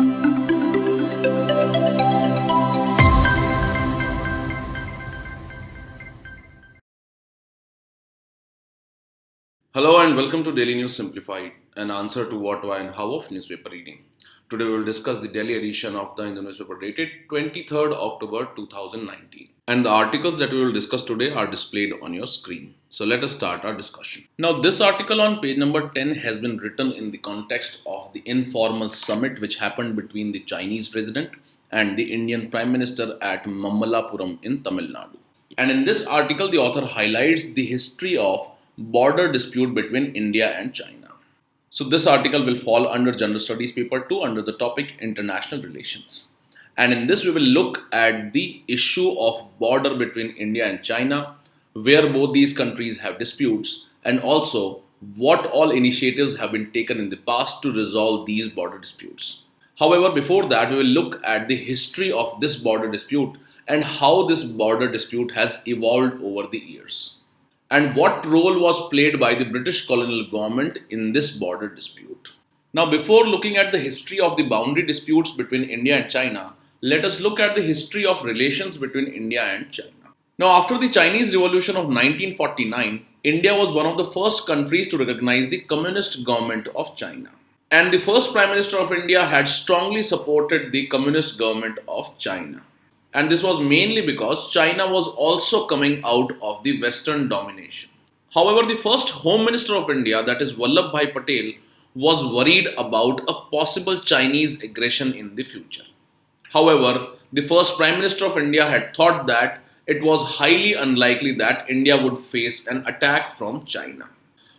Hello and welcome to Daily News Simplified, an answer to what, why, and how of newspaper reading. Today we will discuss the Delhi edition of the Hindu newspaper dated 23rd October 2019. And the articles that we will discuss today are displayed on your screen. So let us start our discussion. Now, this article on page number 10 has been written in the context of the informal summit which happened between the Chinese president and the Indian Prime Minister at Mamallapuram in Tamil Nadu. And in this article, the author highlights the history of border dispute between India and China. So this article will fall under General Studies paper 2 under the topic International Relations. And in this we will look at the issue of border between India and China, where both these countries have disputes, and also what all initiatives have been taken in the past to resolve these border disputes. However, before that we will look at the history of this border dispute and how this border dispute has evolved over the years, and what role was played by the British colonial government in this border dispute. Now, before looking at the history of the boundary disputes between India and China, let us look at the history of relations between India and China. Now, after the Chinese Revolution of 1949, India was one of the first countries to recognize the Communist government of China. And the first Prime Minister of India had strongly supported the Communist government of China. And this was mainly because China was also coming out of the Western domination. However, the first Home Minister of India, that is Vallabhbhai Patel, was worried about a possible Chinese aggression in the future. However, the first Prime Minister of India had thought that it was highly unlikely that India would face an attack from China.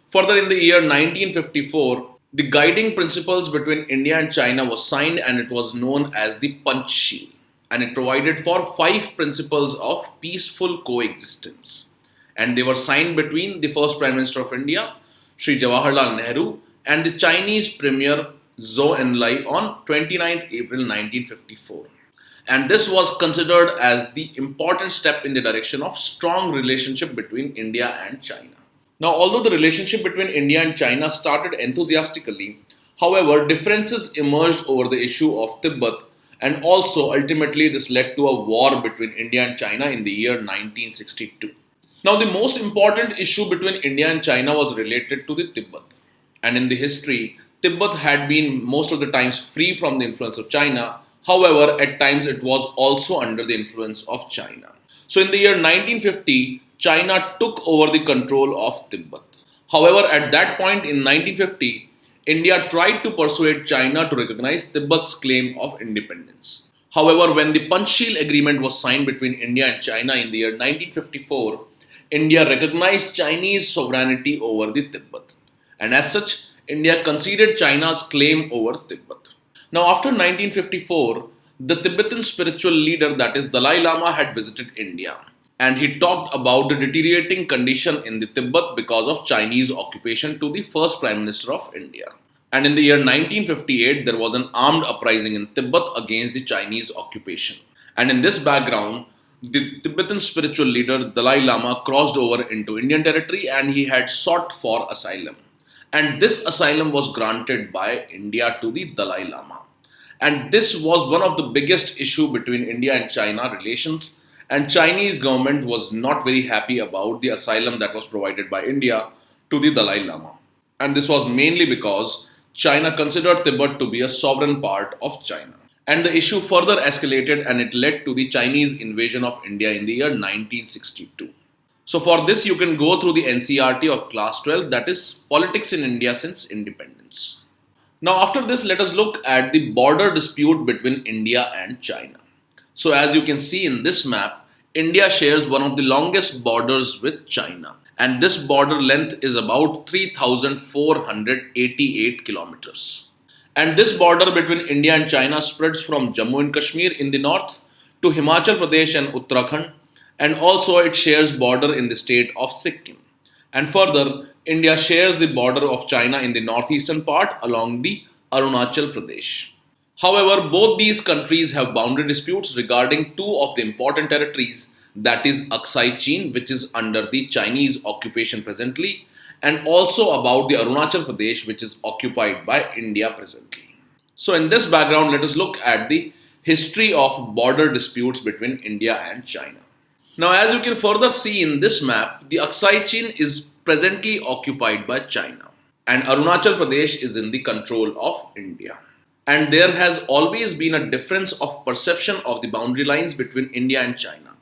Further, in the year 1954, the guiding principles between India and China was signed, and it was known as the Panchsheel. And it provided for 5 principles of peaceful coexistence. And they were signed between the first Prime Minister of India, Sri Jawaharlal Nehru, and the Chinese Premier Zhou Enlai on 29th April 1954. And this was considered as the important step in the direction of strong relationship between India and China. Now, although the relationship between India and China started enthusiastically, however, differences emerged over the issue of Tibet, and also ultimately this led to a war between India and China in the year 1962. Now, the most important issue between India and China was related to the Tibet. And in the history, Tibet had been most of the times free from the influence of China. However, at times it was also under the influence of China. So in the year 1950, China took over the control of Tibet. However, at that point in 1950, India tried to persuade China to recognize Tibet's claim of independence. However, when the Panchsheel Agreement was signed between India and China in the year 1954, India recognized Chinese sovereignty over the Tibet. And as such, India conceded China's claim over Tibet. Now, after 1954, the Tibetan spiritual leader, that is Dalai Lama, had visited India. And he talked about the deteriorating condition in the Tibet because of Chinese occupation to the first Prime Minister of India. And in the year 1958, there was an armed uprising in Tibet against the Chinese occupation. And in this background, the Tibetan spiritual leader Dalai Lama crossed over into Indian territory and he had sought for asylum. And this asylum was granted by India to the Dalai Lama. And this was one of the biggest issue between India and China relations. And Chinese government was not very happy about the asylum that was provided by India to the Dalai Lama. And this was mainly because China considered Tibet to be a sovereign part of China. And the issue further escalated and it led to the Chinese invasion of India in the year 1962. So for this you can go through the NCERT of class 12, that is Politics in India since Independence. Now after this, let us look at the border dispute between India and China. So as you can see in this map, India shares one of the longest borders with China. And this border length is about 3,488 kilometers. And this border between India and China spreads from Jammu and Kashmir in the north to Himachal Pradesh and Uttarakhand. And also it shares border in the state of Sikkim. And further, India shares the border of China in the northeastern part along the Arunachal Pradesh. However, both these countries have boundary disputes regarding 2 of the important territories, that is Aksai Chin, which is under the Chinese occupation presently, and also about the Arunachal Pradesh, which is occupied by India presently. So in this background, let us look at the history of border disputes between India and China. Now, as you can further see in this map, the Aksai Chin is presently occupied by China, and Arunachal Pradesh is in the control of India. And there has always been a difference of perception of the boundary lines between India and China.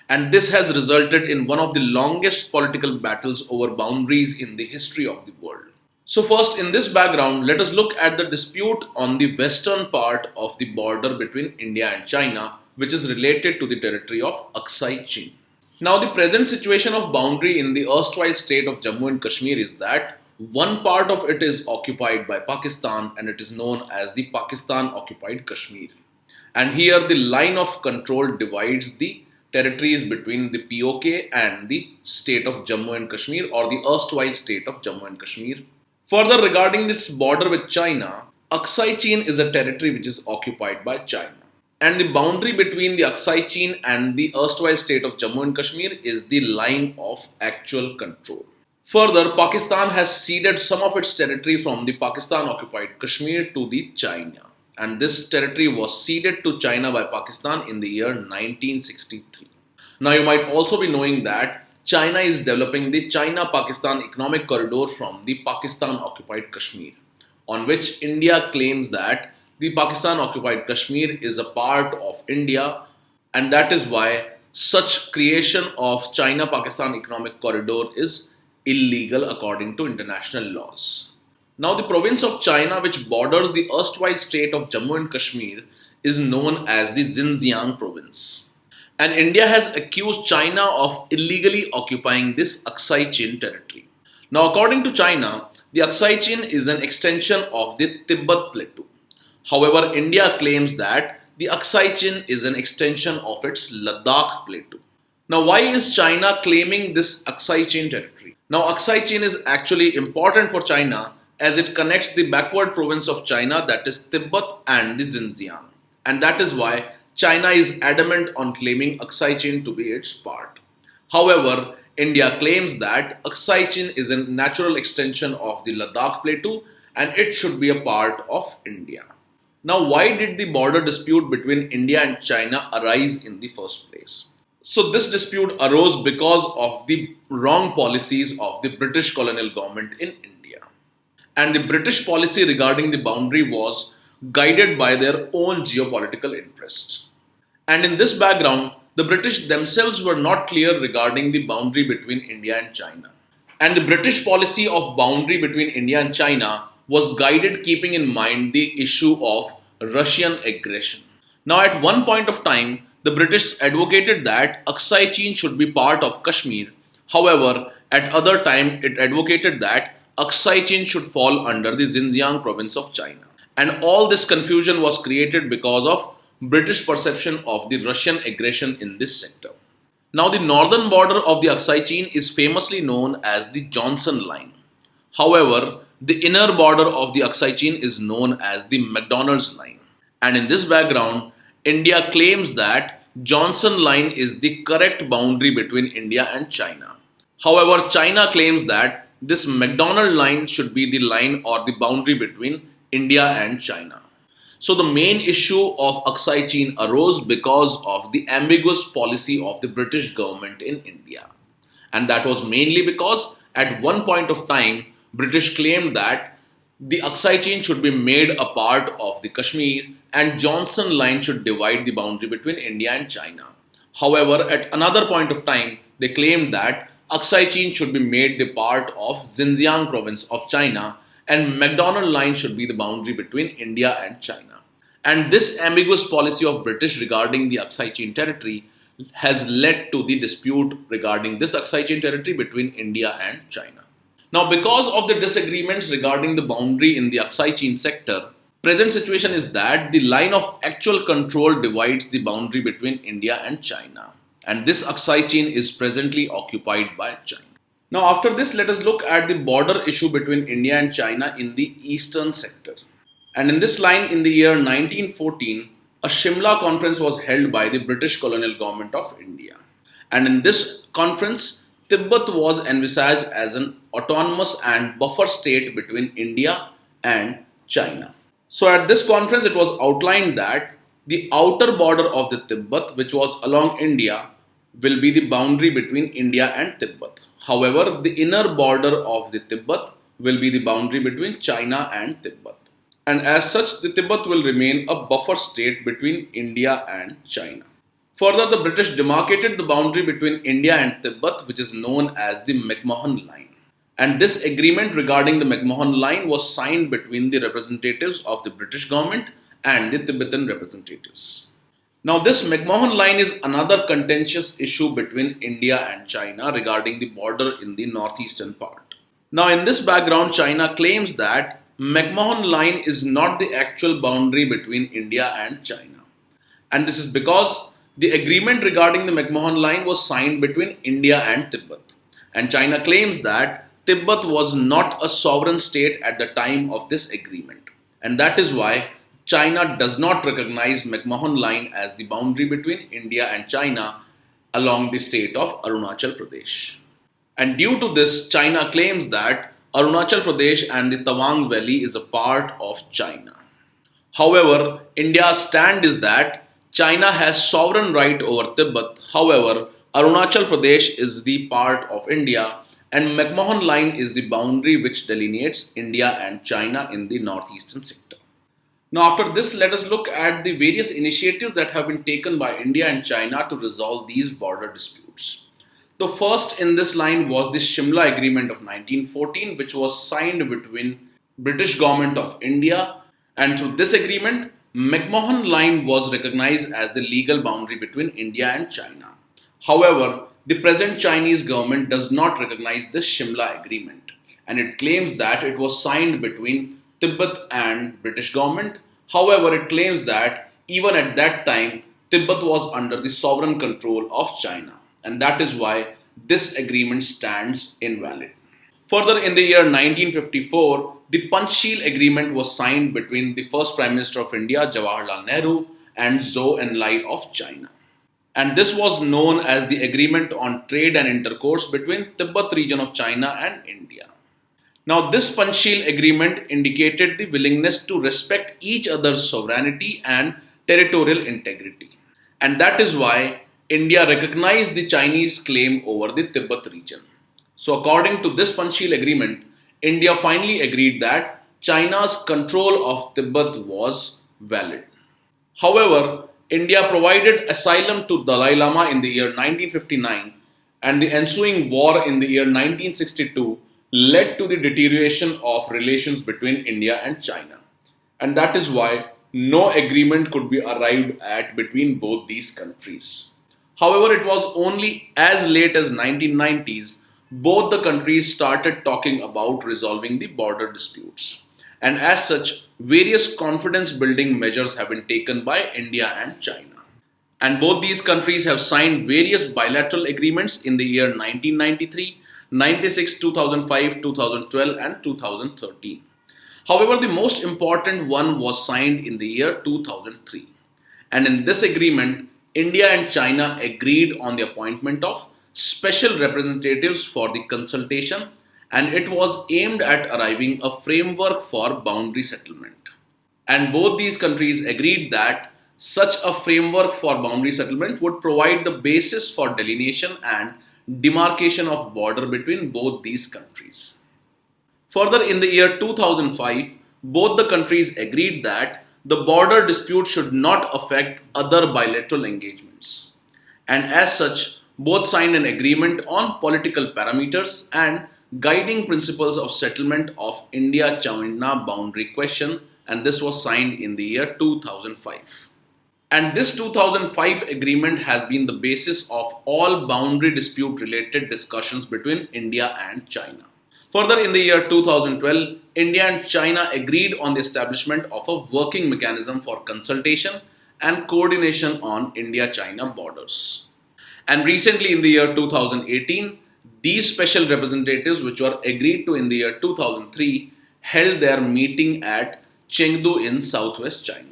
And this has resulted in one of the longest political battles over boundaries in the history of the world. So first, in this background, let us look at the dispute on the western part of the border between India and China, which is related to the territory of Aksai Chin. Now, the present situation of boundary in the erstwhile state of Jammu and Kashmir is that one part of it is occupied by Pakistan and it is known as the Pakistan occupied Kashmir. And here the line of control divides the territories between the POK and the state of Jammu and Kashmir, or the erstwhile state of Jammu and Kashmir. Further, regarding this border with China, Aksai Chin is a territory which is occupied by China. And the boundary between the Aksai Chin and the erstwhile state of Jammu and Kashmir is the line of actual control. Further, Pakistan has ceded some of its territory from the Pakistan occupied Kashmir to the China. And this territory was ceded to China by Pakistan in the year 1963. Now, you might also be knowing that China is developing the China-Pakistan economic corridor from the Pakistan-occupied Kashmir, on which India claims that the Pakistan-occupied Kashmir is a part of India, and that is why such creation of China-Pakistan economic corridor is illegal according to international laws. Now, the province of China, which borders the erstwhile state of Jammu and Kashmir, is known as the Xinjiang province. And India has accused China of illegally occupying this Aksai Chin territory. Now, according to China, the Aksai Chin is an extension of the Tibet Plateau. However, India claims that the Aksai Chin is an extension of its Ladakh Plateau. Now, why is China claiming this Aksai Chin territory? Now, Aksai Chin is actually important for China as it connects the backward province of China, that is Tibet, and the Xinjiang. And that is why China is adamant on claiming Aksai Chin to be its part. However, India claims that Aksai Chin is a natural extension of the Ladakh Plateau and it should be a part of India. Now, why did the border dispute between India and China arise in the first place? So, this dispute arose because of the wrong policies of the British colonial government in India. And the British policy regarding the boundary was guided by their own geopolitical interests. And in this background, the British themselves were not clear regarding the boundary between India and China. And the British policy of boundary between India and China was guided keeping in mind the issue of Russian aggression. Now, at one point of time, the British advocated that Aksai Chin should be part of Kashmir. However, at other time, it advocated that Aksai Chin should fall under the Xinjiang province of China. And all this confusion was created because of British perception of the Russian aggression in this sector. Now, the northern border of the Aksai Chin is famously known as the Johnson Line. However, the inner border of the Aksai Chin is known as the McDonald's Line. And in this background, India claims that Johnson Line is the correct boundary between India and China. However, China claims that this McDonald Line should be the line or the boundary between India and China. So the main issue of Aksai Chin arose because of the ambiguous policy of the British government in India. And that was mainly because at one point of time, British claimed that the Aksai Chin should be made a part of the Kashmir and Johnson Line should divide the boundary between India and China. However, at another point of time, they claimed that Aksai Chin should be made the part of Xinjiang province of China and McDonald Line should be the boundary between India and China. And this ambiguous policy of British regarding the Aksai Chin territory has led to the dispute regarding this Aksai Chin territory between India and China. Now, because of the disagreements regarding the boundary in the Aksai Chin sector, present situation is that the line of actual control divides the boundary between India and China. And this Aksai Chin is presently occupied by China. Now, after this, let us look at the border issue between India and China in the eastern sector. And in this line, in the year 1914, a Shimla conference was held by the British colonial government of India. And in this conference, Tibet was envisaged as an autonomous and buffer state between India and China. So at this conference, it was outlined that the outer border of the Tibet, which was along India, will be the boundary between India and Tibet. However, the inner border of the Tibet will be the boundary between China and Tibet. And as such, the Tibet will remain a buffer state between India and China. Further, the British demarcated the boundary between India and Tibet, which is known as the McMahon Line. And this agreement regarding the McMahon Line was signed between the representatives of the British government and the Tibetan representatives. Now, this McMahon Line is another contentious issue between India and China regarding the border in the northeastern part. Now, in this background, China claims that McMahon Line is not the actual boundary between India and China. And this is because the agreement regarding the McMahon Line was signed between India and Tibet. And China claims that Tibet was not a sovereign state at the time of this agreement. And that is why China does not recognize McMahon Line as the boundary between India and China along the state of Arunachal Pradesh. And due to this, China claims that Arunachal Pradesh and the Tawang Valley is a part of China. However, India's stand is that China has sovereign right over Tibet. However, Arunachal Pradesh is the part of India, and McMahon Line is the boundary which delineates India and China in the northeastern sector. Now, after this, let us look at the various initiatives that have been taken by India and China to resolve these border disputes. The first in this line was the Shimla Agreement of 1914, which was signed between British government of India, and through this agreement, McMahon Line was recognized as the legal boundary between India and China. However, the present Chinese government does not recognize this Shimla Agreement, and it claims that it was signed between Tibet and British government. However, it claims that even at that time, Tibet was under the sovereign control of China, and that is why this agreement stands invalid. Further, in the year 1954, the Panchsheel Agreement was signed between the first Prime Minister of India, Jawaharlal Nehru, and Zhou Enlai of China. And this was known as the Agreement on Trade and Intercourse between Tibet region of China and India. Now, this Panchsheel Agreement indicated the willingness to respect each other's sovereignty and territorial integrity. And that is why India recognized the Chinese claim over the Tibet region. So, according to this Panchsheel Agreement, India finally agreed that China's control of Tibet was valid. However, India provided asylum to Dalai Lama in the year 1959, and the ensuing war in the year 1962 led to the deterioration of relations between India and China. And that is why no agreement could be arrived at between both these countries. However, it was only as late as 1990s both the countries started talking about resolving the border disputes. And as such, various confidence building measures have been taken by India and China. And both these countries have signed various bilateral agreements in the year 1993, 96, 2005, 2012 and 2013. However, the most important one was signed in the year 2003. And in this agreement, India and China agreed on the appointment of special representatives for the consultation, and it was aimed at arriving a framework for boundary settlement. And both these countries agreed that such a framework for boundary settlement would provide the basis for delineation and demarcation of border between both these countries. Further, in the year 2005, both the countries agreed that the border dispute should not affect other bilateral engagements. And as such, both signed an agreement on political parameters and guiding principles of settlement of India-China boundary question, and this was signed in the year 2005. And this 2005 agreement has been the basis of all boundary dispute related discussions between India and China. Further, in the year 2012, India and China agreed on the establishment of a working mechanism for consultation and coordination on India-China borders. And recently in the year 2018, these special representatives, which were agreed to in the year 2003, held their meeting at Chengdu in southwest China.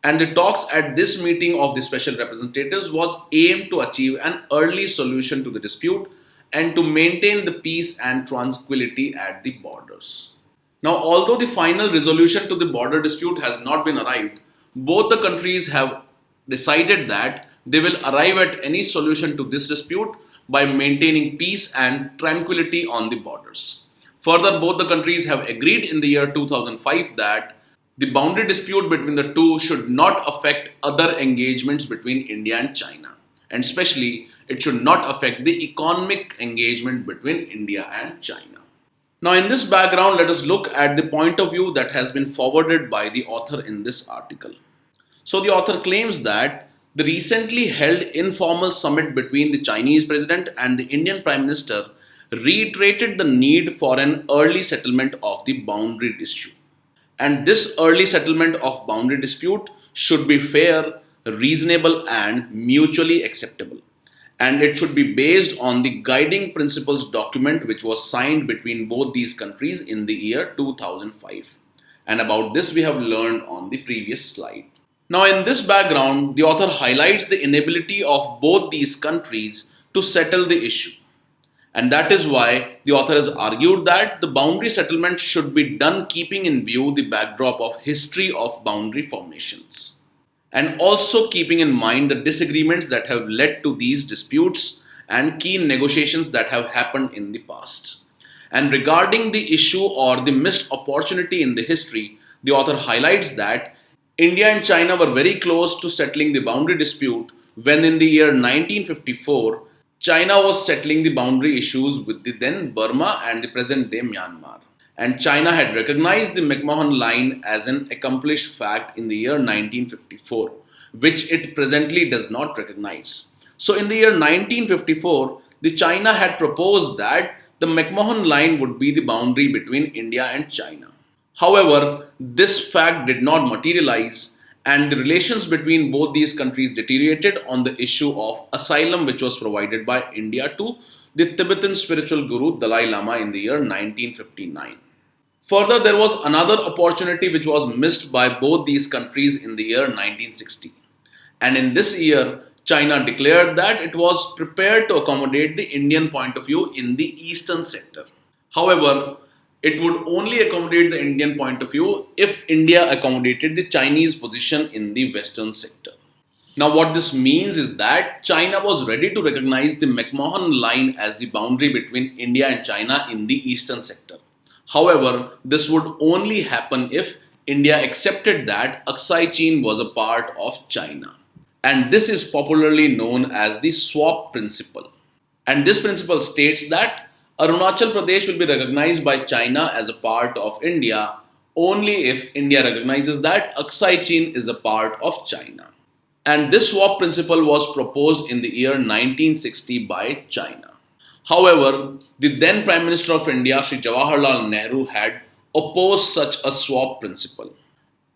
And the talks at this meeting of the special representatives was aimed to achieve an early solution to the dispute and to maintain the peace and tranquility at the borders. Now, although the final resolution to the border dispute has not been arrived, both the countries have decided that they will arrive at any solution to this dispute by maintaining peace and tranquility on the borders. Further, both the countries have agreed in the year 2005 that the boundary dispute between the two should not affect other engagements between India and China, and especially it should not affect the economic engagement between India and China. Now, in this background, let us look at the point of view that has been forwarded by the author in this article. So, the author claims that the recently held informal summit between the Chinese president and the Indian Prime Minister reiterated the need for an early settlement of the boundary dispute. And this early settlement of boundary dispute should be fair, reasonable, and mutually acceptable. And it should be based on the guiding principles document which was signed between both these countries in the year 2005. And about this we have learned on the previous slide. Now, in this background, the author highlights the inability of both these countries to settle the issue. And that is why the author has argued that the boundary settlement should be done keeping in view the backdrop of history of boundary formations, and also keeping in mind the disagreements that have led to these disputes and key negotiations that have happened in the past. And regarding the issue or the missed opportunity in the history, the author highlights that India and China were very close to settling the boundary dispute when in the year 1954, China was settling the boundary issues with the then Burma and the present day Myanmar. And China had recognized the McMahon Line as an accomplished fact in the year 1954, which it presently does not recognize. So in the year 1954, the China had proposed that the McMahon Line would be the boundary between India and China. However, this fact did not materialize, and the relations between both these countries deteriorated on the issue of asylum which was provided by India to the Tibetan spiritual guru Dalai Lama in the year 1959. Further, there was another opportunity which was missed by both these countries in the year 1960. And in this year, China declared that it was prepared to accommodate the Indian point of view in the eastern sector. However, it would only accommodate the Indian point of view if India accommodated the Chinese position in the western sector. Now, what this means is that China was ready to recognize the McMahon Line as the boundary between India and China in the eastern sector. However, this would only happen if India accepted that Aksai Chin was a part of China. And this is popularly known as the swap principle. And this principle states that Arunachal Pradesh will be recognized by China as a part of India only if India recognizes that Aksai Chin is a part of China. And this swap principle was proposed in the year 1960 by China. However, the then Prime Minister of India, Sri Jawaharlal Nehru, had opposed such a swap principle.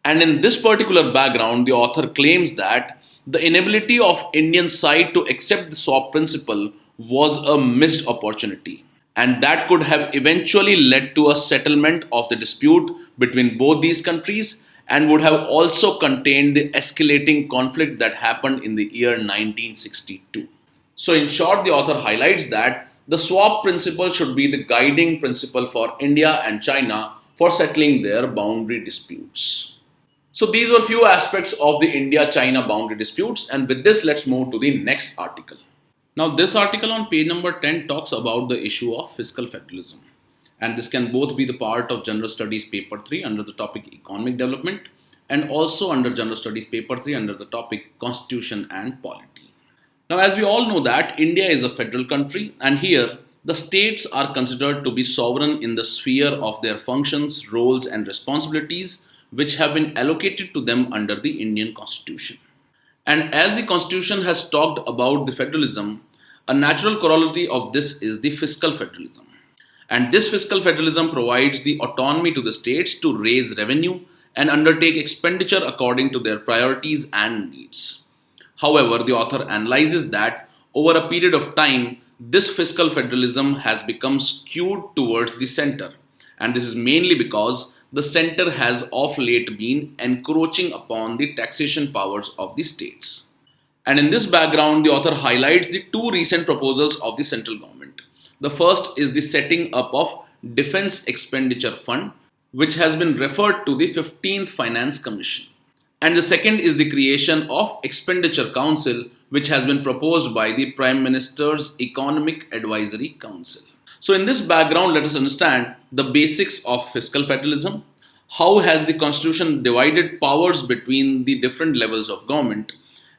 And in this particular background, the author claims that the inability of Indian side to accept the swap principle was a missed opportunity. And that could have eventually led to a settlement of the dispute between both these countries and would have also contained the escalating conflict that happened in the year 1962. So in short, the author highlights that the swap principle should be the guiding principle for India and China for settling their boundary disputes. So these were few aspects of the India-China boundary disputes, and with this let's move to the next article. Now, this article on page number 10 talks about the issue of fiscal federalism. And this can both be the part of General Studies paper 3 under the topic Economic Development and also under General Studies paper 3 under the topic Constitution and Polity. Now, as we all know that India is a federal country, and here the states are considered to be sovereign in the sphere of their functions, roles and responsibilities which have been allocated to them under the Indian Constitution. And as the Constitution has talked about the federalism, a natural corollary of this is the fiscal federalism. And this fiscal federalism provides the autonomy to the states to raise revenue and undertake expenditure according to their priorities and needs. However, the author analyzes that over a period of time, this fiscal federalism has become skewed towards the center. And this is mainly because the center has of late been encroaching upon the taxation powers of the states. And in this background, the author highlights the two recent proposals of the central government. The first is the setting up of Defense Expenditure Fund, which has been referred to the 15th Finance Commission. And the second is the creation of Expenditure Council, which has been proposed by the Prime Minister's Economic Advisory Council. So in this background, let us understand the basics of fiscal federalism. How has the constitution divided powers between the different levels of government,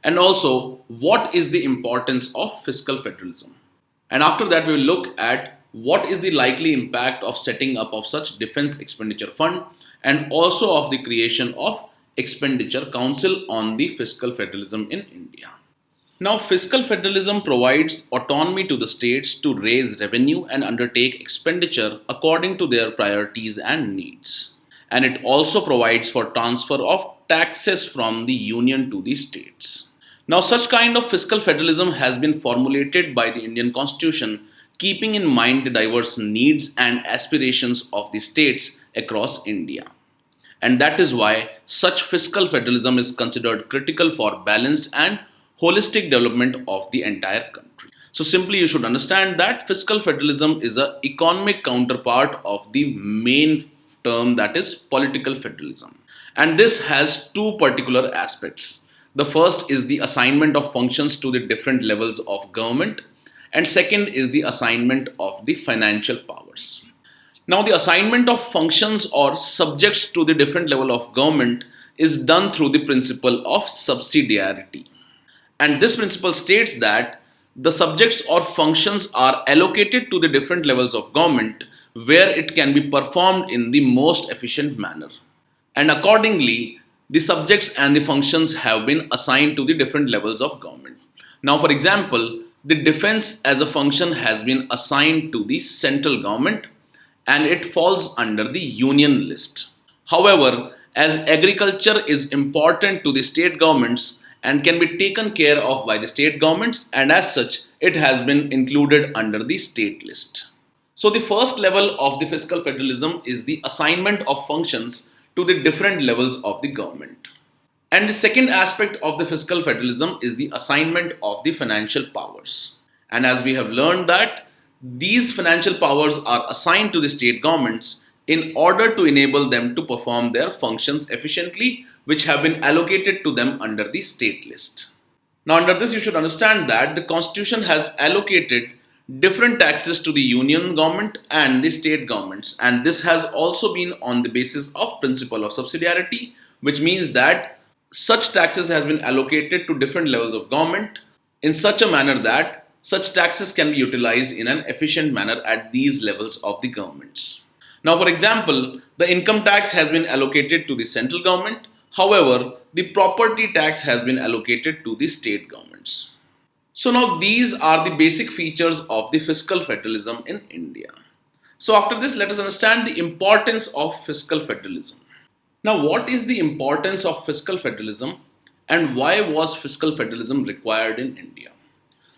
and also what is the importance of fiscal federalism. And after that, we will look at what is the likely impact of setting up of such defense expenditure fund, and also of the creation of expenditure council on the fiscal federalism in India. Now, fiscal federalism provides autonomy to the states to raise revenue and undertake expenditure according to their priorities and needs. And it also provides for transfer of taxes from the union to the states. Now, such kind of fiscal federalism has been formulated by the Indian Constitution, keeping in mind the diverse needs and aspirations of the states across India. And that is why such fiscal federalism is considered critical for balanced and holistic development of the entire country. So simply you should understand that fiscal federalism is an economic counterpart of the main term, that is political federalism. And this has two particular aspects. The first is the assignment of functions to the different levels of government, and second is the assignment of the financial powers. Now, the assignment of functions or subjects to the different level of government is done through the principle of subsidiarity. And this principle states that the subjects or functions are allocated to the different levels of government where it can be performed in the most efficient manner. And accordingly, the subjects and the functions have been assigned to the different levels of government. Now, for example, the defense as a function has been assigned to the central government and it falls under the union list. However, as agriculture is important to the state governments and can be taken care of by the state governments, and as such, it has been included under the state list. So the first level of the fiscal federalism is the assignment of functions to the different levels of the government. And the second aspect of the fiscal federalism is the assignment of the financial powers. And as we have learned that these financial powers are assigned to the state governments in order to enable them to perform their functions efficiently, which have been allocated to them under the state list. Now, under this, you should understand that the Constitution has allocated different taxes to the union government and the state governments, and this has also been on the basis of principle of subsidiarity, which means that such taxes has been allocated to different levels of government in such a manner that such taxes can be utilized in an efficient manner at these levels of the governments. Now, for example, the income tax has been allocated to the central government. However, the property tax has been allocated to the state governments. So now these are the basic features of the fiscal federalism in India. So after this, let us understand the importance of fiscal federalism. Now, what is the importance of fiscal federalism and why was fiscal federalism required in India?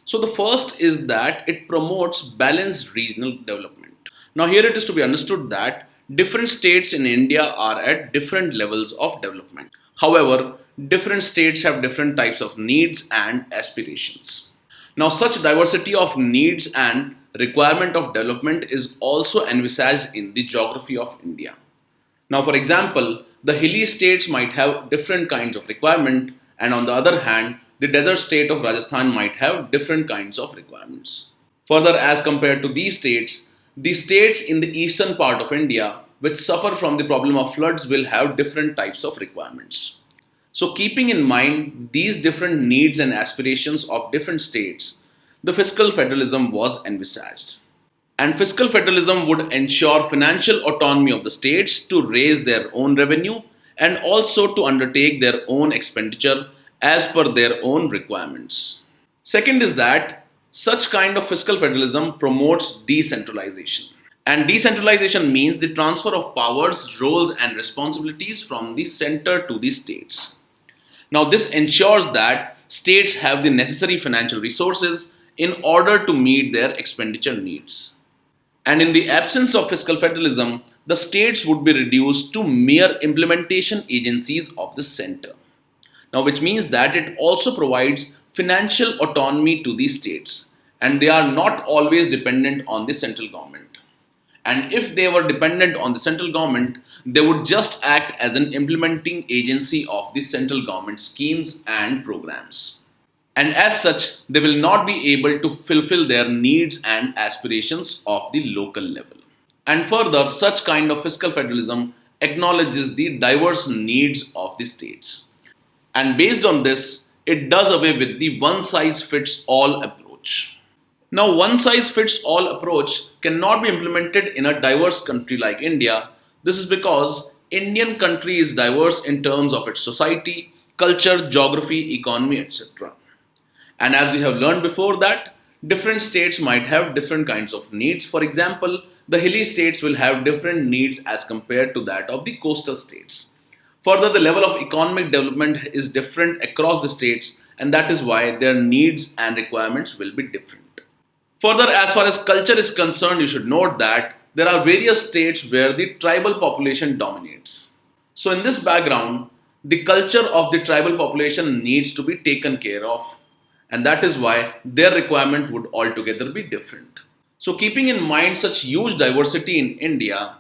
So the first is that it promotes balanced regional development. Now here it is to be understood that different states in India are at different levels of development. However, different states have different types of needs and aspirations. Now, such diversity of needs and requirement of development is also envisaged in the geography of India. Now, for example, the hilly states might have different kinds of requirement, and on the other hand, the desert state of Rajasthan might have different kinds of requirements. Further, as compared to these states, the states in the eastern part of India which suffer from the problem of floods will have different types of requirements. So keeping in mind these different needs and aspirations of different states, the fiscal federalism was envisaged. And fiscal federalism would ensure financial autonomy of the states to raise their own revenue and also to undertake their own expenditure as per their own requirements. Second is that such kind of fiscal federalism promotes decentralization. And decentralization means the transfer of powers, roles and responsibilities from the center to the states. Now this ensures that states have the necessary financial resources in order to meet their expenditure needs. And in the absence of fiscal federalism, the states would be reduced to mere implementation agencies of the center. Now, which means that it also provides financial autonomy to the states, and they are not always dependent on the central government. And if they were dependent on the central government, they would just act as an implementing agency of the central government schemes and programs. And as such, they will not be able to fulfill their needs and aspirations of the local level. And further, such kind of fiscal federalism acknowledges the diverse needs of the states. And based on this, it does away with the one size fits all approach. Now, one size fits all approach cannot be implemented in a diverse country like India. This is because Indian country is diverse in terms of its society, culture, geography, economy, etc. And as we have learned before that, different states might have different kinds of needs. For example, the hilly states will have different needs as compared to that of the coastal states. Further, the level of economic development is different across the states, and that is why their needs and requirements will be different. Further, as far as culture is concerned, you should note that there are various states where the tribal population dominates. So in this background, the culture of the tribal population needs to be taken care of, and that is why their requirement would altogether be different. So keeping in mind such huge diversity in India,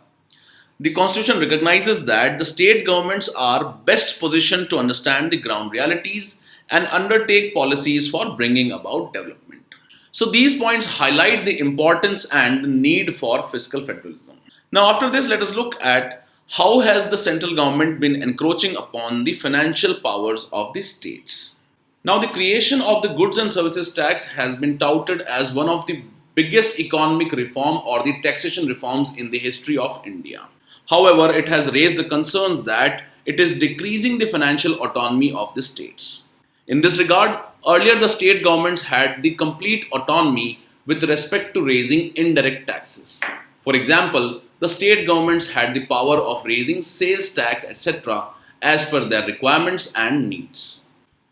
the constitution recognizes that the state governments are best positioned to understand the ground realities and undertake policies for bringing about development. So these points highlight the importance and the need for fiscal federalism. Now after this, let us look at how has the central government been encroaching upon the financial powers of the states. Now the creation of the goods and services tax has been touted as one of the biggest economic reform or the taxation reforms in the history of India. However, it has raised the concerns that it is decreasing the financial autonomy of the states. In this regard, earlier the state governments had the complete autonomy with respect to raising indirect taxes. For example, the state governments had the power of raising sales tax, etc., as per their requirements and needs.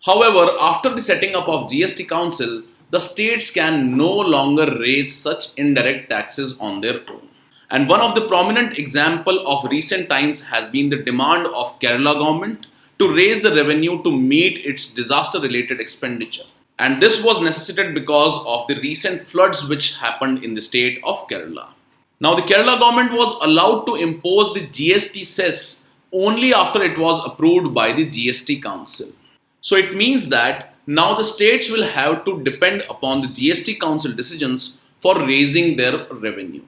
However, after the setting up of GST Council, the states can no longer raise such indirect taxes on their own. And one of the prominent example of recent times has been the demand of Kerala government to raise the revenue to meet its disaster related expenditure. And this was necessitated because of the recent floods which happened in the state of Kerala. Now the Kerala government was allowed to impose the GST cess only after it was approved by the GST Council. So it means that now the states will have to depend upon the GST Council decisions for raising their revenue.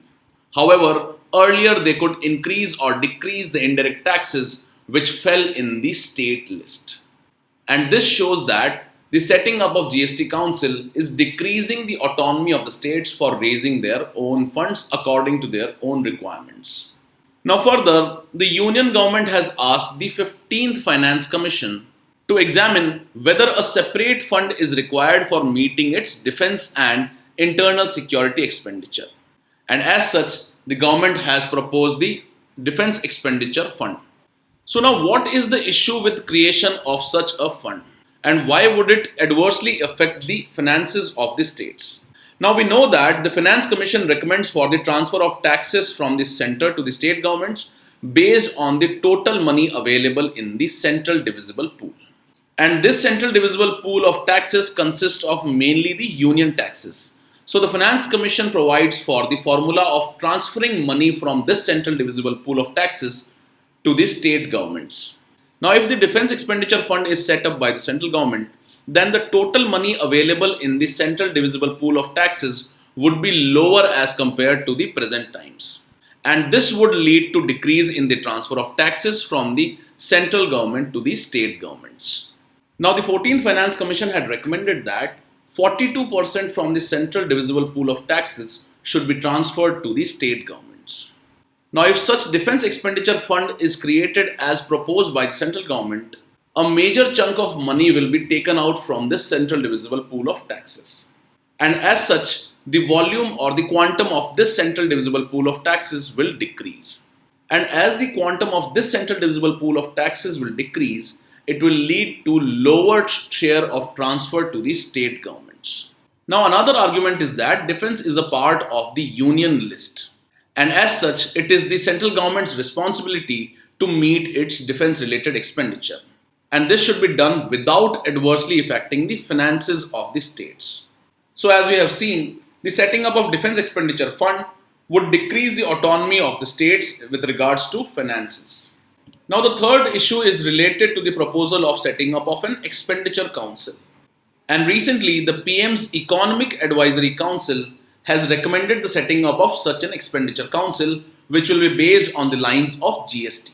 However, earlier they could increase or decrease the indirect taxes which fell in the state list. And this shows that the setting up of GST Council is decreasing the autonomy of the states for raising their own funds according to their own requirements. Now further, the Union government has asked the 15th Finance Commission to examine whether a separate fund is required for meeting its defense and internal security expenditure. And as such, the government has proposed the Defense Expenditure Fund. So now what is the issue with creation of such a fund? And why would it adversely affect the finances of the states? Now we know that the Finance Commission recommends for the transfer of taxes from the center to the state governments based on the total money available in the central divisible pool. And this central divisible pool of taxes consists of mainly the union taxes. So the Finance Commission provides for the formula of transferring money from this central divisible pool of taxes to the state governments. Now if the Defense Expenditure Fund is set up by the central government, then the total money available in the central divisible pool of taxes would be lower as compared to the present times. And this would lead to decrease in the transfer of taxes from the central government to the state governments. Now the 14th Finance Commission had recommended that 42% from the central divisible pool of taxes should be transferred to the state governments. Now, if such defense expenditure fund is created as proposed by the central government, a major chunk of money will be taken out from this central divisible pool of taxes. And as such, the volume or the quantum of this central divisible pool of taxes will decrease. And as the quantum of this central divisible pool of taxes will decrease, it will lead to lower share of transfer to the state governments. Now, another argument is that defense is a part of the union list. And as such, it is the central government's responsibility to meet its defense-related expenditure. And this should be done without adversely affecting the finances of the states. So as we have seen, the setting up of Defense Expenditure Fund would decrease the autonomy of the states with regards to finances. Now, the third issue is related to the proposal of setting up of an expenditure council. And recently, the PM's Economic Advisory Council has recommended the setting up of such an expenditure council, which will be based on the lines of GST.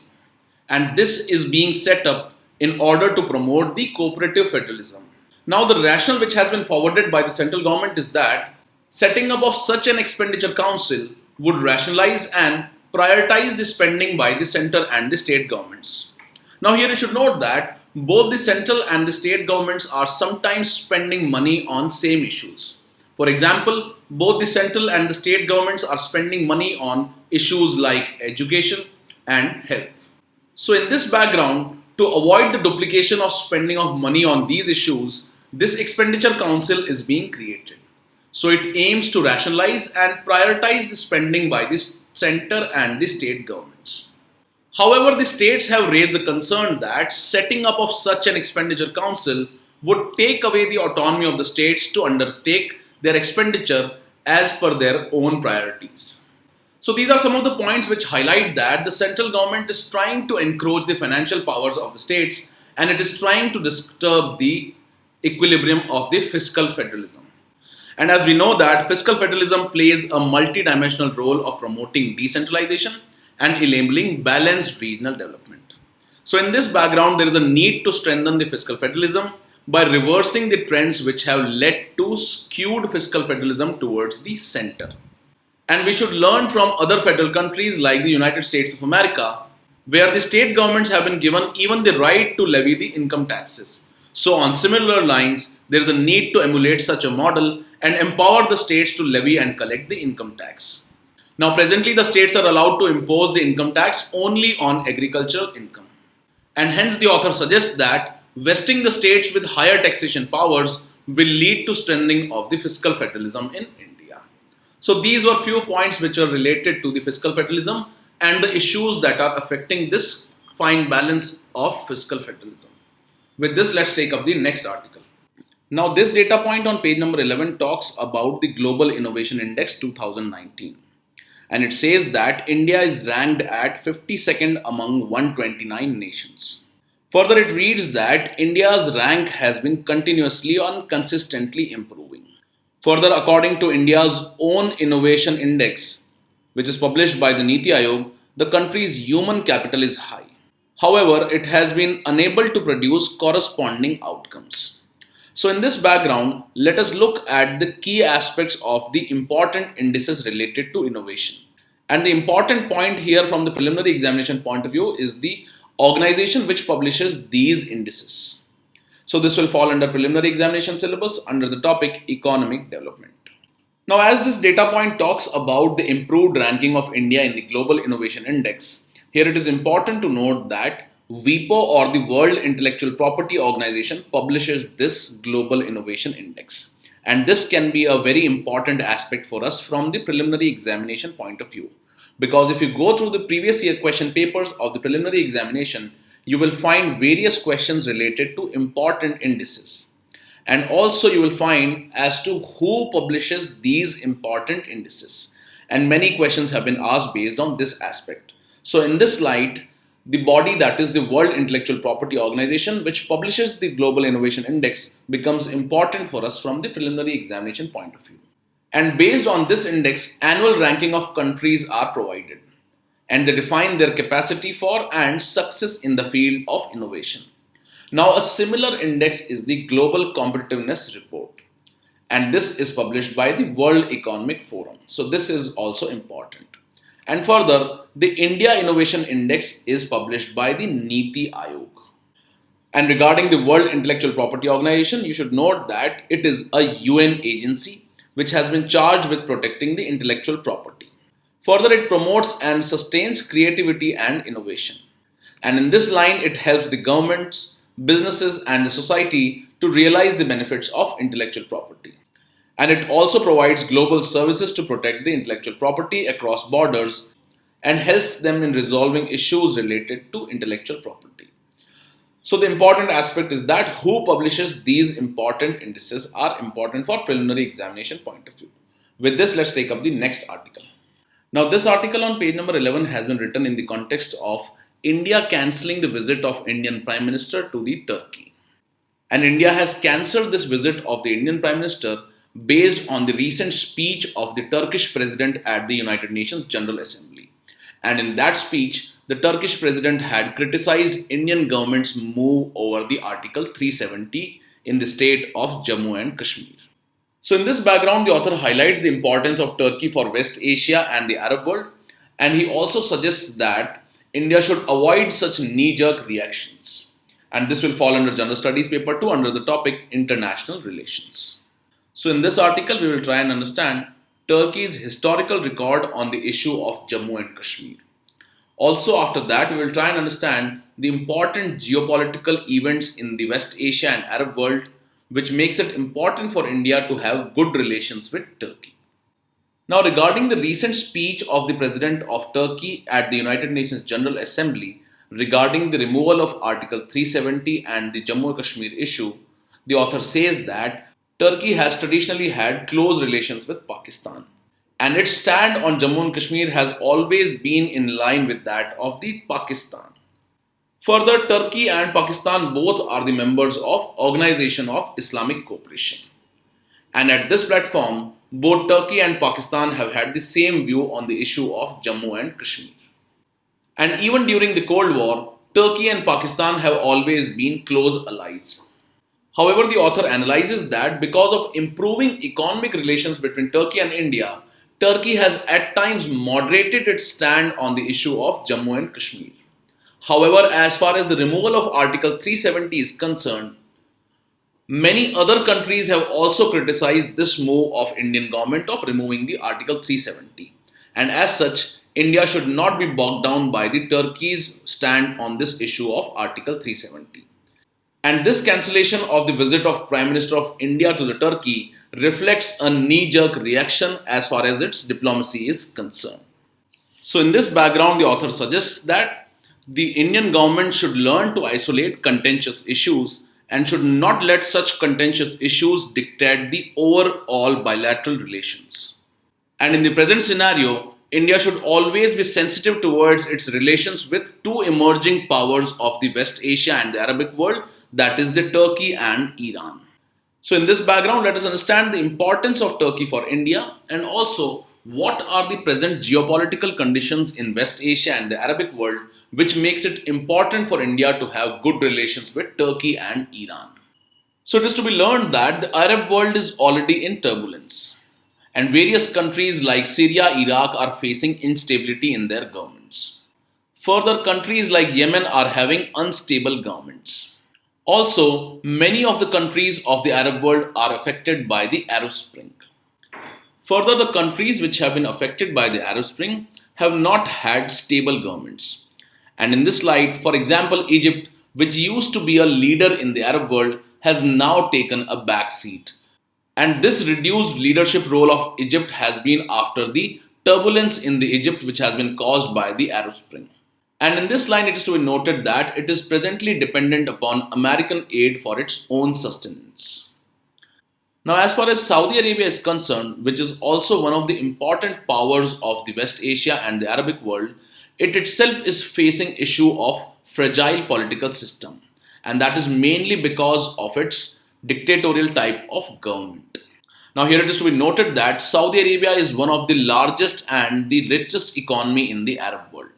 And this is being set up in order to promote the cooperative federalism. Now, the rationale which has been forwarded by the central government is that setting up of such an expenditure council would rationalize and prioritize the spending by the center and the state governments. Now, here you should note that both the central and the state governments are sometimes spending money on same issues. For example, both the central and the state governments are spending money on issues like education and health. So in this background, to avoid the duplication of spending of money on these issues, this expenditure council is being created. So it aims to rationalize and prioritize the spending by the center and the state governments. However, the states have raised the concern that setting up of such an expenditure council would take away the autonomy of the states to undertake their expenditure as per their own priorities. So these are some of the points which highlight that the central government is trying to encroach the financial powers of the states, and it is trying to disturb the equilibrium of the fiscal federalism. And as we know that fiscal federalism plays a multi-dimensional role of promoting decentralization and enabling balanced regional development. So in this background, there is a need to strengthen the fiscal federalism by reversing the trends which have led to skewed fiscal federalism towards the center. And we should learn from other federal countries like the United States of America, where the state governments have been given even the right to levy the income taxes. So on similar lines, there is a need to emulate such a model and empower the states to levy and collect the income tax. Now presently the states are allowed to impose the income tax only on agricultural income. And hence the author suggests that vesting the states with higher taxation powers will lead to strengthening of the fiscal federalism in India. So these were few points which are related to the fiscal federalism and the issues that are affecting this fine balance of fiscal federalism. With this, let's take up the next article. Now, this data point on page number 11 talks about the Global Innovation Index 2019. And it says that India is ranked at 52nd among 129 nations. Further, it reads that India's rank has been continuously and consistently improving. Further, according to India's own Innovation Index, which is published by the Niti Aayog, the country's human capital is high. However, it has been unable to produce corresponding outcomes. So in this background, let us look at the key aspects of the important indices related to innovation. And the important point here from the preliminary examination point of view is the organization which publishes these indices. So this will fall under preliminary examination syllabus under the topic economic development. Now, as this data point talks about the improved ranking of India in the Global Innovation Index, here it is important to note that WIPO, or the World Intellectual Property Organization, publishes this Global Innovation Index. And this can be a very important aspect for us from the preliminary examination point of view. Because if you go through the previous year question papers of the preliminary examination, you will find various questions related to important indices. And also you will find as to who publishes these important indices. And many questions have been asked based on this aspect. So in this light, the body that is the World Intellectual Property Organization, which publishes the Global Innovation Index, becomes important for us from the preliminary examination point of view. And based on this index, annual ranking of countries are provided. And they define their capacity for and success in the field of innovation. Now, a similar index is the Global Competitiveness Report. And this is published by the World Economic Forum. So this is also important. And further, the India Innovation Index is published by the Niti Aayog. And regarding the World Intellectual Property Organization, you should note that it is a UN agency which has been charged with protecting the intellectual property. Further, it promotes and sustains creativity and innovation. And in this line, it helps the governments, businesses, and the society to realize the benefits of intellectual property. And it also provides global services to protect the intellectual property across borders and helps them in resolving issues related to intellectual property. So the important aspect is that who publishes these important indices are important for preliminary examination point of view. With this, let's take up the next article. Now, this article on page number 11 has been written in the context of India cancelling the visit of Indian Prime Minister to the Turkey. And India has cancelled this visit of the Indian Prime Minister based on the recent speech of the Turkish President at the United Nations General Assembly. And in that speech, the Turkish President had criticized Indian government's move over the Article 370 in the state of Jammu and Kashmir. So in this background, the author highlights the importance of Turkey for West Asia and the Arab world, and he also suggests that India should avoid such knee-jerk reactions. And this will fall under General Studies paper 2 under the topic International Relations. So in this article, we will try and understand Turkey's historical record on the issue of Jammu and Kashmir. Also after that, we will try and understand the important geopolitical events in the West Asia and Arab world which makes it important for India to have good relations with Turkey. Now, regarding the recent speech of the President of Turkey at the United Nations General Assembly regarding the removal of Article 370 and the Jammu and Kashmir issue, the author says that Turkey has traditionally had close relations with Pakistan, and its stand on Jammu and Kashmir has always been in line with that of the Pakistan. Further, Turkey and Pakistan both are the members of Organization of Islamic Cooperation. And at this platform, both Turkey and Pakistan have had the same view on the issue of Jammu and Kashmir. And even during the Cold War, Turkey and Pakistan have always been close allies. However, the author analyzes that because of improving economic relations between Turkey and India, Turkey has at times moderated its stand on the issue of Jammu and Kashmir. However, as far as the removal of Article 370 is concerned, many other countries have also criticized this move of Indian government of removing the Article 370. And as such, India should not be bogged down by the Turkey's stand on this issue of Article 370. And this cancellation of the visit of Prime Minister of India to the Turkey reflects a knee-jerk reaction as far as its diplomacy is concerned. So in this background, the author suggests that the Indian government should learn to isolate contentious issues and should not let such contentious issues dictate the overall bilateral relations. And in the present scenario, India should always be sensitive towards its relations with two emerging powers of the West Asia and the Arabic world, that is the Turkey and Iran. So in this background, let us understand the importance of Turkey for India and also what are the present geopolitical conditions in West Asia and the Arabic world which makes it important for India to have good relations with Turkey and Iran. So it is to be learned that the Arab world is already in turbulence, and various countries like Syria, Iraq are facing instability in their governments. Further, countries like Yemen are having unstable governments. Also, many of the countries of the Arab world are affected by the Arab Spring. Further, the countries which have been affected by the Arab Spring have not had stable governments. And in this light, for example, Egypt, which used to be a leader in the Arab world, has now taken a back seat. And this reduced leadership role of Egypt has been after the turbulence in the Egypt which has been caused by the Arab Spring. And in this line, it is to be noted that it is presently dependent upon American aid for its own sustenance. Now, as far as Saudi Arabia is concerned, which is also one of the important powers of the West Asia and the Arabic world, it itself is facing issue of fragile political system, and that is mainly because of its dictatorial type of government. Now here it is to be noted that Saudi Arabia is one of the largest and the richest economy in the Arab world.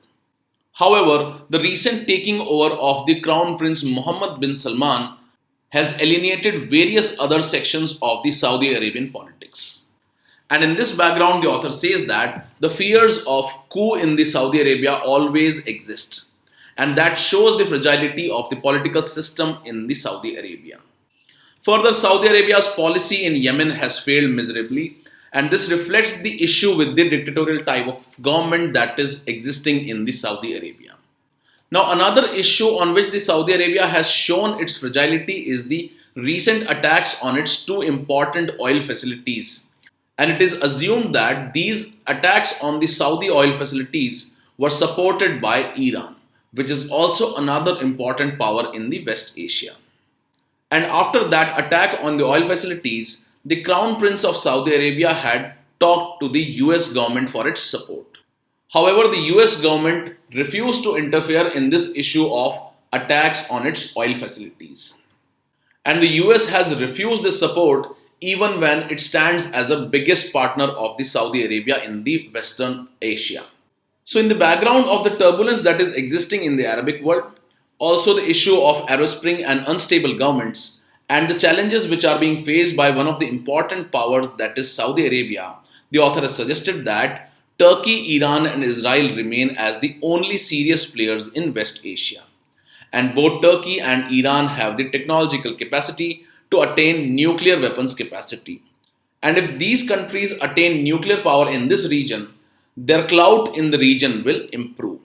However, the recent taking over of the Crown Prince Mohammed bin Salman has alienated various other sections of the Saudi Arabian politics. And in this background, the author says that the fears of coup in the Saudi Arabia always exist. And that shows the fragility of the political system in the Saudi Arabia. Further, Saudi Arabia's policy in Yemen has failed miserably. And this reflects the issue with the dictatorial type of government that is existing in the Saudi Arabia. Now, another issue on which the Saudi Arabia has shown its fragility is the recent attacks on its two important oil facilities. And it is assumed that these attacks on the Saudi oil facilities were supported by Iran, which is also another important power in the West Asia. And after that attack on the oil facilities, the Crown Prince of Saudi Arabia had talked to the US government for its support. However, the US government refused to interfere in this issue of attacks on its oil facilities. And the US has refused this support even when it stands as a biggest partner of the Saudi Arabia in the Western Asia. So, in the background of the turbulence that is existing in the Arabic world, also the issue of Arab Spring and unstable governments, and the challenges which are being faced by one of the important powers, that is Saudi Arabia, the author has suggested that Turkey, Iran, and Israel remain as the only serious players in West Asia. And both Turkey and Iran have the technological capacity to attain nuclear weapons capacity. And if these countries attain nuclear power in this region, their clout in the region will improve.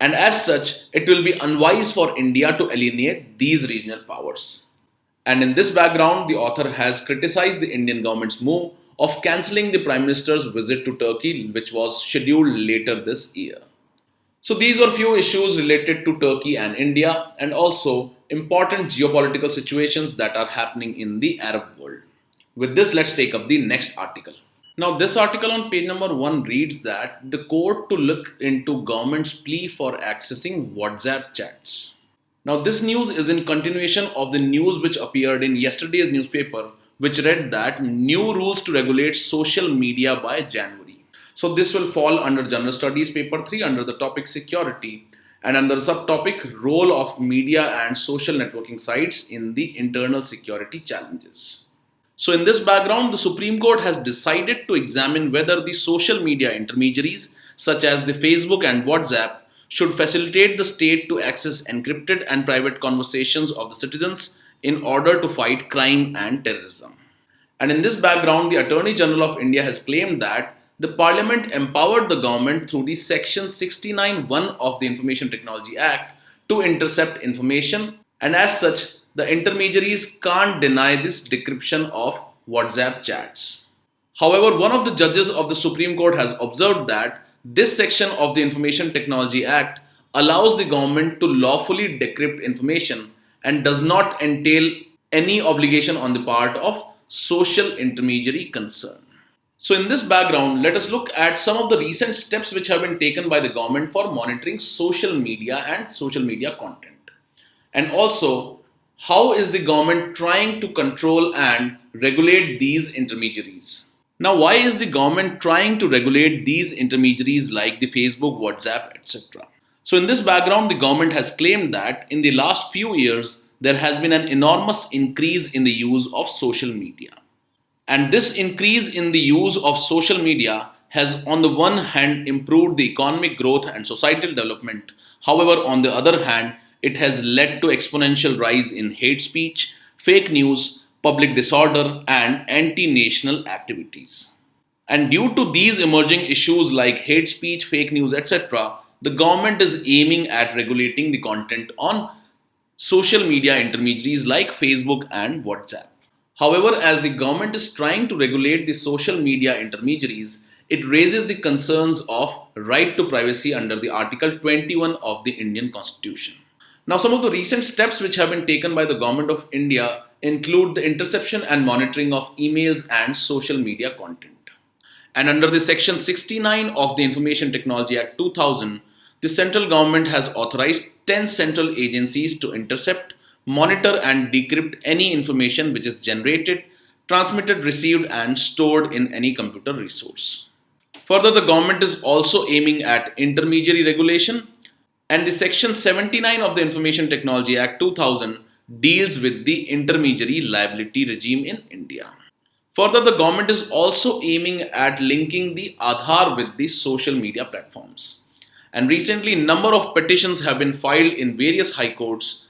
And as such, it will be unwise for India to alienate these regional powers. And in this background, the author has criticized the Indian government's move of cancelling the Prime Minister's visit to Turkey, which was scheduled later this year. So these were few issues related to Turkey and India, and also important geopolitical situations that are happening in the Arab world. With this, let's take up the next article. Now, this article on page number 1 reads that the court to look into government's plea for accessing WhatsApp chats. Now, this news is in continuation of the news which appeared in yesterday's newspaper, which read that new rules to regulate social media by January. So this will fall under General Studies paper 3 under the topic security, and under the subtopic role of media and social networking sites in the internal security challenges. So in this background, the Supreme Court has decided to examine whether the social media intermediaries such as the Facebook and WhatsApp should facilitate the state to access encrypted and private conversations of the citizens in order to fight crime and terrorism. And in this background, the Attorney General of India has claimed that the Parliament empowered the government through the Section 69(1) of the Information Technology Act to intercept information, and as such, the intermediaries can't deny this decryption of WhatsApp chats. However, one of the judges of the Supreme Court has observed that this section of the Information Technology Act allows the government to lawfully decrypt information and does not entail any obligation on the part of social intermediary concerned. So in this background, let us look at some of the recent steps which have been taken by the government for monitoring social media and social media content. And also, how is the government trying to control and regulate these intermediaries? Now, why is the government trying to regulate these intermediaries like the Facebook, WhatsApp, etc.? So in this background, the government has claimed that in the last few years, there has been an enormous increase in the use of social media. And this increase in the use of social media has on the one hand improved the economic growth and societal development. However, on the other hand, it has led to exponential rise in hate speech, fake news, public disorder, and anti-national activities. And due to these emerging issues like hate speech, fake news, etc., the government is aiming at regulating the content on social media intermediaries like Facebook and WhatsApp. However, as the government is trying to regulate the social media intermediaries, it raises the concerns of right to privacy under the Article 21 of the Indian Constitution. Now, some of the recent steps which have been taken by the Government of India include the interception and monitoring of emails and social media content. And under the Section 69 of the Information Technology Act 2000, the central government has authorized 10 central agencies to intercept, monitor and decrypt any information which is generated, transmitted, received and stored in any computer resource. Further, the government is also aiming at intermediary regulation, and the Section 79 of the Information Technology Act 2000 deals with the intermediary liability regime in India. Further, the government is also aiming at linking the Aadhaar with the social media platforms. And recently, a number of petitions have been filed in various high courts.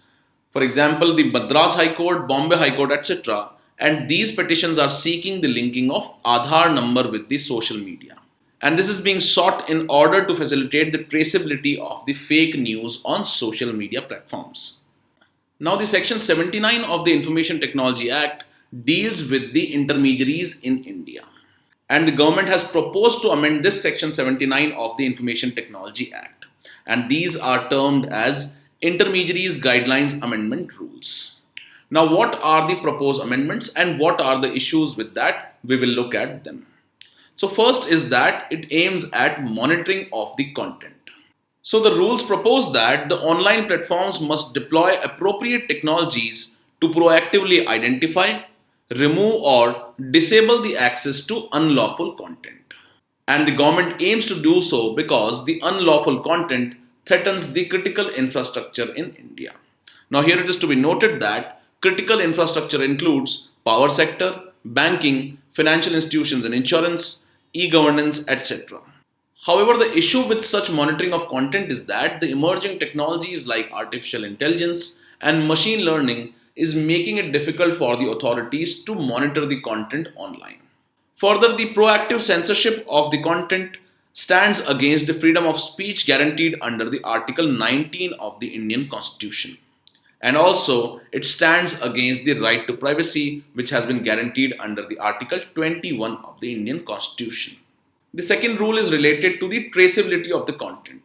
For example, the Madras High Court, Bombay High Court, etc. And these petitions are seeking the linking of Aadhaar number with the social media. And this is being sought in order to facilitate the traceability of the fake news on social media platforms. Now, the Section 79 of the Information Technology Act deals with the intermediaries in India. And the government has proposed to amend this Section 79 of the Information Technology Act. And these are termed as Intermediaries Guidelines Amendment Rules. Now, what are the proposed amendments and what are the issues with that? We will look at them. So first is that it aims at monitoring of the content. So the rules propose that the online platforms must deploy appropriate technologies to proactively identify, remove or disable the access to unlawful content. And the government aims to do so because the unlawful content threatens the critical infrastructure in India. Now here it is to be noted that critical infrastructure includes power sector, banking, financial institutions and insurance, e-governance, etc. However, the issue with such monitoring of content is that the emerging technologies like artificial intelligence and machine learning is making it difficult for the authorities to monitor the content online. Further, the proactive censorship of the content stands against the freedom of speech guaranteed under the Article 19 of the Indian Constitution. And also, it stands against the right to privacy, which has been guaranteed under the Article 21 of the Indian Constitution. The second rule is related to the traceability of the content,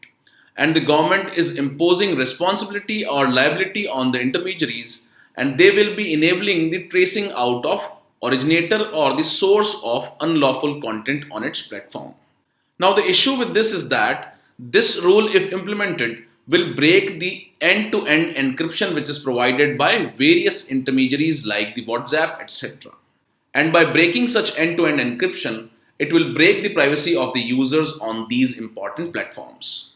and the government is imposing responsibility or liability on the intermediaries, and they will be enabling the tracing out of originator or the source of unlawful content on its platform. Now, the issue with this is that this rule, if implemented, will break the end-to-end encryption which is provided by various intermediaries like the WhatsApp, etc. And by breaking such end-to-end encryption, it will break the privacy of the users on these important platforms.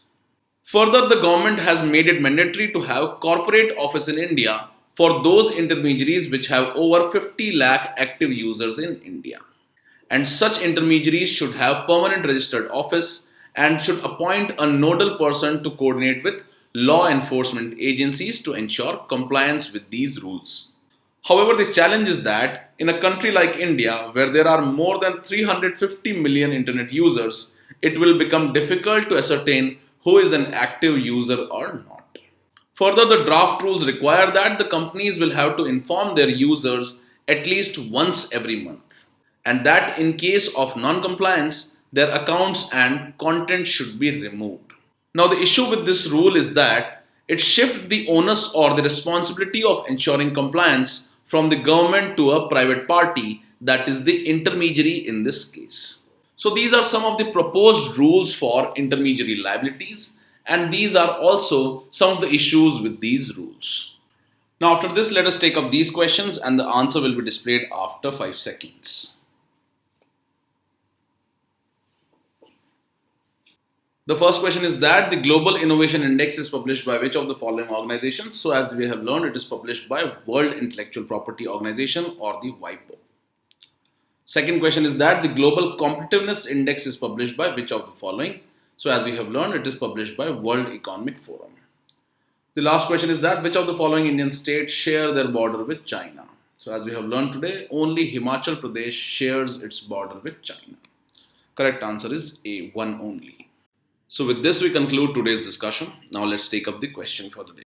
Further, the government has made it mandatory to have corporate office in India for those intermediaries which have over 50 lakh active users in India. And such intermediaries should have permanent registered office and should appoint a nodal person to coordinate with law enforcement agencies to ensure compliance with these rules. However, the challenge is that in a country like India, where there are more than 350 million internet users, it will become difficult to ascertain who is an active user or not. Further, the draft rules require that the companies will have to inform their users at least once every month, and that in case of non-compliance, their accounts and content should be removed. Now, the issue with this rule is that it shifts the onus or the responsibility of ensuring compliance from the government to a private party, that is the intermediary in this case. So these are some of the proposed rules for intermediary liabilities, and these are also some of the issues with these rules. Now after this, let us take up these questions and the answer will be displayed after 5 seconds. The first question is that the Global Innovation Index is published by which of the following organizations? So as we have learned, it is published by World Intellectual Property Organization or the WIPO. Second question is that the Global Competitiveness Index is published by which of the following? So as we have learned, it is published by World Economic Forum. The last question is that which of the following Indian states share their border with China? So as we have learned today, only Himachal Pradesh shares its border with China. Correct answer is A, one only. So with this we conclude today's discussion. Now let's take up the question for the day.